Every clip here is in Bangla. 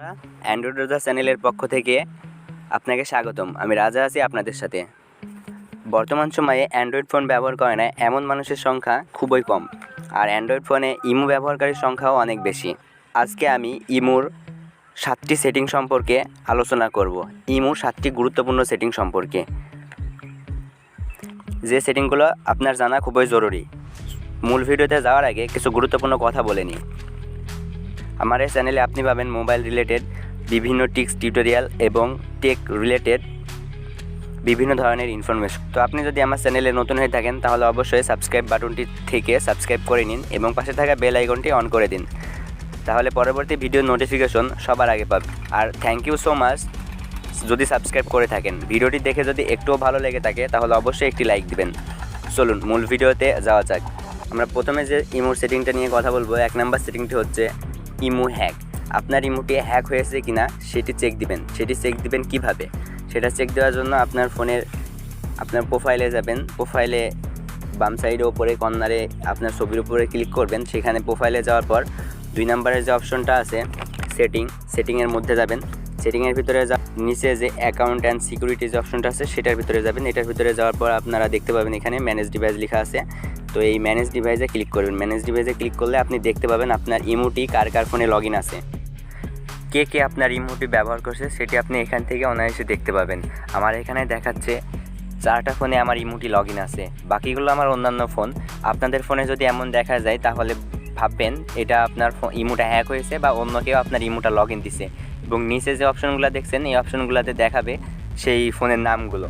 অ্যান্ড্রয়েড রাজা চ্যানেলের পক্ষ থেকে আপনাকে স্বাগতম। আমি রাজা আছি আপনাদের সাথে। বর্তমান সময়ে অ্যান্ড্রয়েড ফোন ব্যবহার করে না এমন মানুষের সংখ্যা খুবই কম, আর অ্যান্ড্রয়েড ফোনে ইমো ব্যবহারকারীর সংখ্যাও অনেক বেশি। আজকে আমি ইমোর 7টি সেটিং সম্পর্কে আলোচনা করব। ইমোর 7টি গুরুত্বপূর্ণ সেটিং সম্পর্কে, যে সেটিংগুলো আপনার জানা খুবই জরুরি। মূল ভিডিওতে যাওয়ার আগে কিছু গুরুত্বপূর্ণ কথা বলে নিই। আমার এই চ্যানেলে আপনি পাবেন মোবাইল রিলেটেড বিভিন্ন টিপস, টিউটোরিয়াল এবং টেক রিলেটেড বিভিন্ন ধরনের ইনফরমেশন। তো আপনি যদি আমার চ্যানেলে নতুন হয়ে থাকেন তাহলে অবশ্যই সাবস্ক্রাইব বাটনটি থেকে সাবস্ক্রাইব করে নিন এবং পাশে থাকা বেল আইকনটি অন করে দিন, তাহলে পরবর্তী ভিডিও নোটিফিকেশন সবার আগে পাবেন। আর থ্যাংক ইউ সো মাচ যদি সাবস্ক্রাইব করে থাকেন। ভিডিওটি দেখে যদি একটুও ভালো লেগে থাকে তাহলে অবশ্যই একটি লাইক দিবেন। চলুন মূল ভিডিওতে যাওয়া যাক। আমরা প্রথমে যে ইমোর সেটিংটা নিয়ে কথা বলবো, 1 নম্বর সেটিংটি হচ্ছে ইমো হ্যাক। আপনার ইমোটি হ্যাক হয়েছে কিনা সেটি চেক দিবেন কিভাবে? সেটা চেক দেওয়ার জন্য আপনার ফোনের আপনার প্রোফাইলে যাবেন। প্রোফাইলে বাম সাইডে ওপরে কর্নারে আপনার ছবির উপরে ক্লিক করবেন। সেখানে প্রোফাইলে যাওয়ার পর 2 নম্বরের যে অপশনটা আছে সেটিংয়ের মধ্যে যাবেন। সেটিংয়ের ভিতরে নিচে যে অ্যাকাউন্ট অ্যান্ড সিকিউরিটি যে অপশনটা আছে সেটার ভিতরে যাবেন। এটার ভিতরে যাওয়ার পর আপনারা দেখতে পাবেন এখানে ম্যানেজ ডিভাইস লেখা আছে। তো এই ম্যানেজ ডিভাইসে ক্লিক করবেন। ম্যানেজ ডিভাইসে ক্লিক করলে আপনি দেখতে পাবেন আপনার ইমোটি কার ফোনে লগ ইন আছে, কে আপনার ইমোটি ব্যবহার করছে সেটি আপনি এখান থেকে অনায়াসে দেখতে পাবেন। আমার এখানে দেখাচ্ছে 4টা ফোনে আমার ইমোটি লগ ইন আছে, বাকিগুলো আমার অন্যান্য ফোন। আপনাদের ফোনে যদি এমন দেখা যায় তাহলে ভাববেন এটা আপনার ইমোটা হ্যাক হয়েছে বা অন্য কেউ আপনার ইমোটা লগ ইন দিছে। এবং নিচে যে অপশনগুলো দেখছেন এই অপশনগুলোতে দেখাবে সেই ফোনের নামগুলো।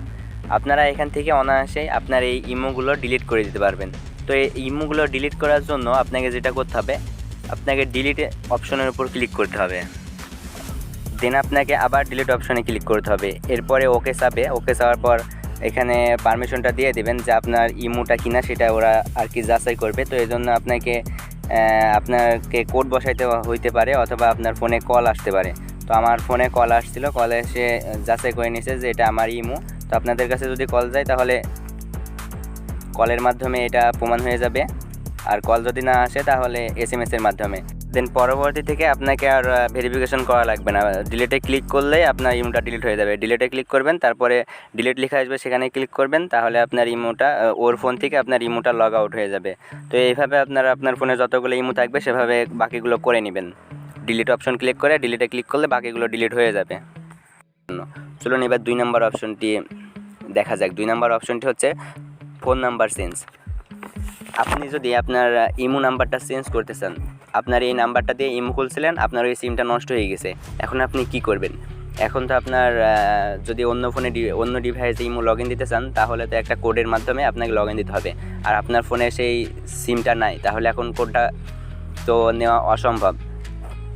আপনারা এখান থেকে অনায়াসে আপনার এই ইমোগুলো ডিলিট করে দিতে পারবেন। তো এই ইমোগুলো ডিলিট করার জন্য আপনাকে যেটা করতে হবে, আপনাকে ডিলিট অপশনের উপর ক্লিক করতে হবে। দেন আপনাকে আবার ডিলিট অপশনে ক্লিক করতে হবে। এরপরে ওকে চাওয়ার পর এখানে পারমিশনটা দিয়ে দেবেন যে আপনার ইমোটা কিনা সেটা ওরা আর কি যাচাই করবে। তো এই জন্য আপনাকে কোড বসাইতে হইতে পারে অথবা আপনার ফোনে কল আসতে পারে। তো আমার ফোনে কল আসছিল, কলে এসে যাচাই করে নিয়েছে যে এটা আমার ইমো। তো আপনাদের কাছে যদি কল যায় তাহলে কলের মাধ্যমে এটা প্রমাণ হয়ে যাবে, আর কল যদি না আসে তাহলে SMS-এর মাধ্যমে। দেন পরবর্তী থেকে আপনাকে আর ভেরিফিকেশন করা লাগবে না। ডিলিটে ক্লিক করলেই আপনার ইমোটা ডিলিট হয়ে যাবে। ডিলিটে ক্লিক করবেন, তারপরে ডিলিট লেখা আসবে, সেখানে ক্লিক করবেন, তাহলে আপনার ইমোটা ওর ফোন থেকে আপনার ইমোটা লগ আউট হয়ে যাবে। তো এইভাবে আপনার ফোনে যতগুলো ইমো থাকবে সেভাবে বাকিগুলো করে নেবেন। ডিলিট অপশন ক্লিক করে ডিলিটে ক্লিক করলে বাকিগুলো ডিলিট হয়ে যাবে। চলুন এবার 2 নম্বর অপশনটি দেখা যাক। 2 নম্বর অপশনটি হচ্ছে ফোন নাম্বার চেঞ্জ। আপনি যদি আপনার ইমো নাম্বারটা চেঞ্জ করতে চান, আপনার এই নাম্বারটা দিয়ে ইমো খুলছিলেন, আপনার ওই সিমটা নষ্ট হয়ে গেছে, এখন আপনি কি করবেন? এখন তো আপনার যদি অন্য ফোনে অন্য ডিভাইসে ইমো লগ ইন দিতে চান তাহলে তো একটা কোডের মাধ্যমে আপনাকে লগ ইন দিতে হবে। আর আপনার ফোনে সেই সিমটা নাই, তাহলে এখন কোডটা তো নেওয়া অসম্ভব।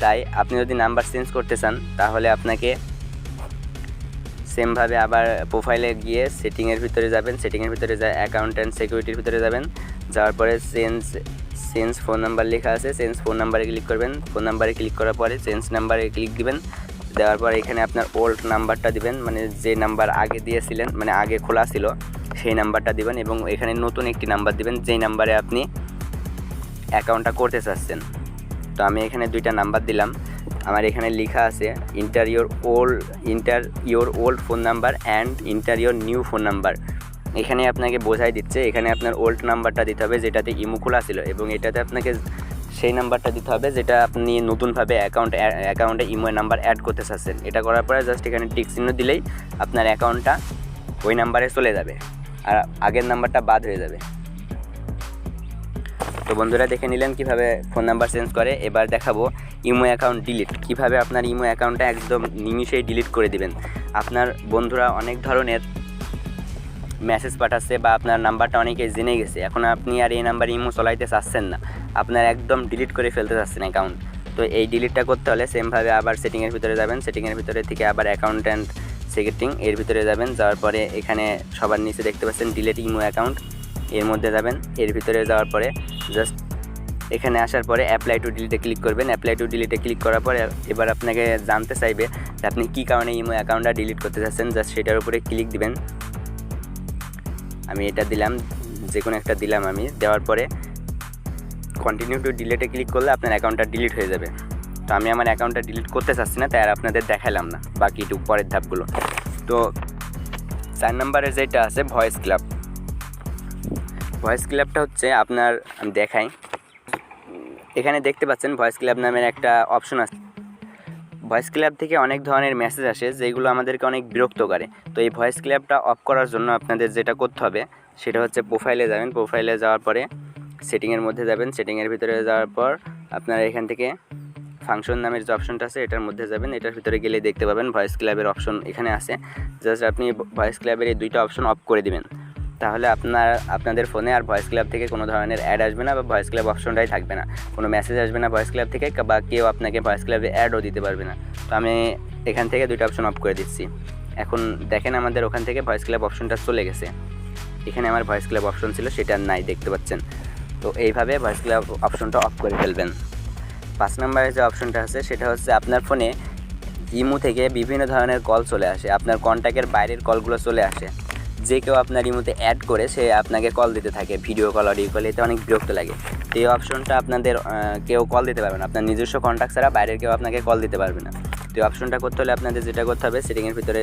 তাই আপনি যদি নাম্বার চেঞ্জ করতে চান তাহলে আপনাকে সেমভাবে আবার প্রোফাইলে গিয়ে সেটিংয়ের ভিতরে যাবেন। সেটিংয়ের ভিতরে অ্যাকাউন্ট অ্যান্ড সিকিউরিটির ভিতরে যাবেন। যাওয়ার পরে চেঞ্জ ফোন নাম্বার লেখা আছে, চেঞ্জ ফোন নাম্বারে ক্লিক করবেন। ফোন নাম্বারে ক্লিক করার পরে চেঞ্জ নাম্বারে ক্লিক দিবেন। দেওয়ার পরে এখানে আপনার ওল্ড নাম্বারটা দিবেন, মানে যে নাম্বার আগে দিয়েছিলেন, মানে আগে খোলা ছিল সেই নাম্বারটা দিবেন। এবং এখানে নতুন একটি নাম্বার দিবেন যেই নাম্বারে আপনি অ্যাকাউন্টটা করতে চাচ্ছেন। তো আমি এখানে 2টা নাম্বার দিলাম। আমার এখানে লেখা আছে inter your old phone number and inter your new phone number. এখানে আপনাকে বোঝাই দিচ্ছে এখানে আপনার ওল্ড নাম্বারটা দিতে হবে যেটাতে ইমো খোলা ছিল, এবং এটাতে আপনাকে সেই নাম্বারটা দিতে হবে যেটা আপনি নতুনভাবে অ্যাকাউন্টে ইমো নাম্বার অ্যাড করতে চাচ্ছেন। এটা করার পরে জাস্ট এখানে টিক চিহ্ন দিলেই আপনার অ্যাকাউন্টটা ওই নাম্বারে চলে যাবে আর আগের নাম্বারটা বাদ হয়ে যাবে। তো বন্ধুরা দেখে নিলেন কিভাবে ফোন নাম্বার চেঞ্জ করে। এবার দেখাবো ইমো অ্যাকাউন্ট ডিলিট, কিভাবে আপনার ইমো অ্যাকাউন্টটা একদম নিমিষেই ডিলিট করে দিবেন। আপনার বন্ধুরা অনেক ধরনের মেসেজ পাঠাচ্ছে বা আপনার নাম্বারটা অনেকে জেনে গেছে, এখন আপনি আর এই নাম্বার ইমো চলাইতে চাচ্ছেন না, আপনার একদম ডিলিট করে ফেলতে চাচ্ছেন অ্যাকাউন্ট। তো এই ডিলিটটা করতে হলে সেমভাবে আবার সেটিংয়ের ভিতরে যাবেন। সেটিংয়ের ভিতরে থেকে আবার অ্যাকাউন্ট অ্যান্ড সিকিউরিটি এর ভিতরে যাবেন। যাওয়ার পরে এখানে সবার নিচে দেখতে পাচ্ছেন ডিলিট ইমো অ্যাকাউন্ট, এর মধ্যে যাবেন। এর ভিতরে যাওয়ার পরে জাস্ট এখানে আসার পরে অ্যাপ্লাই টু ডিলিটে ক্লিক করবেন। অ্যাপ্লাই টু ডিলিটে ক্লিক করার পরে এবার আপনাকে জানতে চাইবে যে আপনি কী কারণে ইমো অ্যাকাউন্টটা ডিলিট করতে চাচ্ছেন। জাস্ট সেটার উপরে ক্লিক দিবেন। আমি এটা দিলাম, যে কোনো একটা দিলাম আমি। দেওয়ার পরে কন্টিনিউ টু ডিলিটে ক্লিক করলে আপনার অ্যাকাউন্টটা ডিলিট হয়ে যাবে। তো আমি আমার অ্যাকাউন্টটা ডিলিট করতে চাচ্ছি না, তাই আর আপনাদের দেখালাম না বাকি একটু পরের ধাপগুলো। তো 4 নম্বরে যেটা আছে ভয়েস ক্লাব। ভয়েস ক্লাবটা হচ্ছে আপনার, আমি দেখাই, এখানে দেখতে পাচ্ছেন ভয়েস ক্লাব নামের একটা অপশন আছে। ভয়েস ক্লাব থেকে অনেক ধরনের মেসেজ আসে যেগুলো আমাদেরকে অনেক বিরক্ত করে। তো এই ভয়েস ক্লাবটা অফ করার জন্য আপনাদের যেটা করতে হবে সেটা হচ্ছে প্রোফাইলে যাবেন। প্রোফাইলে যাওয়ার পরে সেটিংয়ের মধ্যে যাবেন। সেটিংয়ের ভিতরে যাওয়ার পর আপনারা এখান থেকে ফাংশন নামের যে অপশনটা আছে এটার মধ্যে যাবেন। এটার ভিতরে গেলে দেখতে পাবেন ভয়েস ক্লাবের অপশন এখানে আছে। জাস্ট আপনি ভয়েস ক্লাবের এই দুইটা অপশন অফ করে দিবেন, তাহলে আপনাদের ফোনে আর ভয়েস ক্লাব থেকে কোনো ধরনের অ্যাড আসবে না বা ভয়েস ক্লাব অপশনটাই থাকবে না, কোনো মেসেজ আসবে না ভয়েস ক্লাব থেকে, বা কেউ আপনাকে ভয়েস ক্লাবে অ্যাডও দিতে পারবে না। তো আমি এখান থেকে দুইটা অপশন অফ করে দিচ্ছি। এখন দেখেন আমাদের ওখান থেকে ভয়েস ক্লাব অপশনটা চলে গেছে। এখানে আমার ভয়েস ক্লাব অপশন ছিল, সেটা নাই, দেখতে পাচ্ছেন। তো এইভাবে ভয়েস ক্লাব অপশনটা অফ করে ফেলবেন। 5 নম্বরে যে অপশনটা আছে সেটা হচ্ছে আপনার ফোনে ইমো থেকে বিভিন্ন ধরনের কল চলে আসে, আপনার কন্ট্যাক্টের বাইরের কলগুলো চলে আসে। যে কেউ আপনার ইমোতে অ্যাড করে সে আপনাকে কল দিতে থাকে, ভিডিও কল, অডিও কল, এতে অনেক বিরক্ত লাগে। তো এই অপশনটা আপনাদের কেউ কল দিতে পারবে না, আপনার নিজস্ব কন্ট্যাক্ট ছাড়া বাইরের কেউ আপনাকে কল দিতে পারবে না। তো এই অপশনটা করতে হলে আপনাদের যেটা করতে হবে, সেটিংয়ের ভিতরে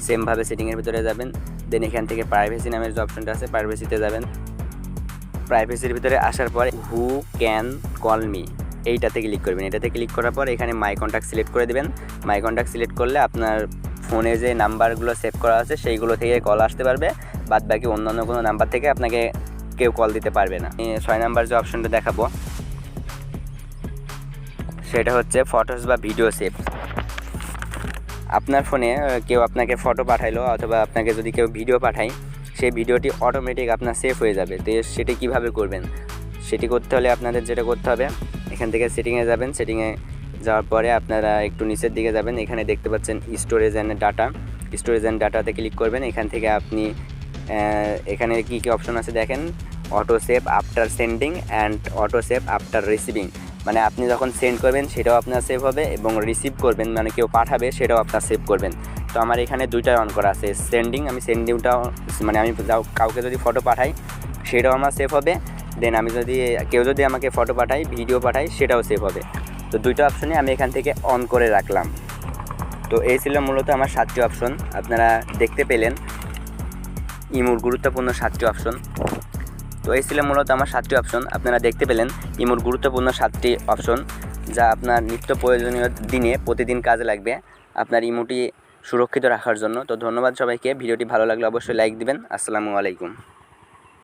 সেমভাবে সেটিংয়ের ভিতরে যাবেন। দেন এখান থেকে প্রাইভেসি নামের যে অপশনটা আছে প্রাইভেসিতে যাবেন। প্রাইভেসির ভিতরে আসার পরে হু ক্যান কল মি এইটাতে ক্লিক করবেন। এটাতে ক্লিক করার পর এখানে মাই কন্ট্যাক্ট সিলেক্ট করে দেবেন। মাই কন্ট্যাক্ট সিলেক্ট করলে আপনার ফোনে যে নাম্বারগুলো সেভ করা আছে সেইগুলো থেকে কল আসতে পারবে, বাদ বাকি অন্যান্য কোনো নাম্বার থেকে আপনাকে কেউ কল দিতে পারবে না। 6 নাম্বার যে অপশনটা দেখাবো সেটা হচ্ছে ফটোস বা ভিডিও সেভ। আপনার ফোনে কেউ আপনাকে ফটো পাঠাইলো অথবা আপনাকে যদি কেউ ভিডিও পাঠায়, সেই ভিডিওটি অটোমেটিক আপনার সেভ হয়ে যাবে। তো সেটি কীভাবে করবেন, সেটি করতে হলে আপনাদের যেটা করতে হবে, এখান থেকে সেটিংয়ে যাবেন। সেটিংয়ে যাওয়ার পরে আপনারা একটু নিচের দিকে যাবেন। এখানে দেখতে পাচ্ছেন storage and data. Storage and ডাটাতে ক্লিক করবেন। এখান থেকে আপনি এখানে কী কী অপশন আছে দেখেন, auto save after sending and auto save after receiving. মানে আপনি যখন সেন্ড করবেন সেটাও আপনার সেভ হবে, এবং রিসিভ করবেন মানে কেউ পাঠাবে সেটাও আপনার সেভ করবেন। তো আমার এখানে দুইটাই অন করা আছে, সেন্ডিং, আমি সেন্ডিংটাও মানে আমি কাউকে যদি ফটো পাঠাই সেটাও আমার সেভ হবে। দেন আমি যদি কেউ যদি আমাকে ফটো পাঠায়, ভিডিও পাঠায়, সেটাও সেভ হবে। তো দুইটা অপশনই আমি এখান থেকে অন করে রাখলাম। তো এই ছিল মূলত আমার 7টি অপশন। আপনারা দেখতে পেলেন ইমোর গুরুত্বপূর্ণ 7টি অপশন। তো এই ছিল মূলত আমার 7টি অপশন। আপনারা দেখতে পেলেন ইমোর গুরুত্বপূর্ণ 7টি অপশন, যা আপনার নিত্য প্রয়োজনীয় দিনে প্রতিদিন কাজে লাগবে আপনার ইমোটি সুরক্ষিত রাখার জন্য। তো ধন্যবাদ সবাইকে। ভিডিওটি ভালো লাগলে অবশ্যই লাইক দিবেন। আসসালামু আলাইকুম।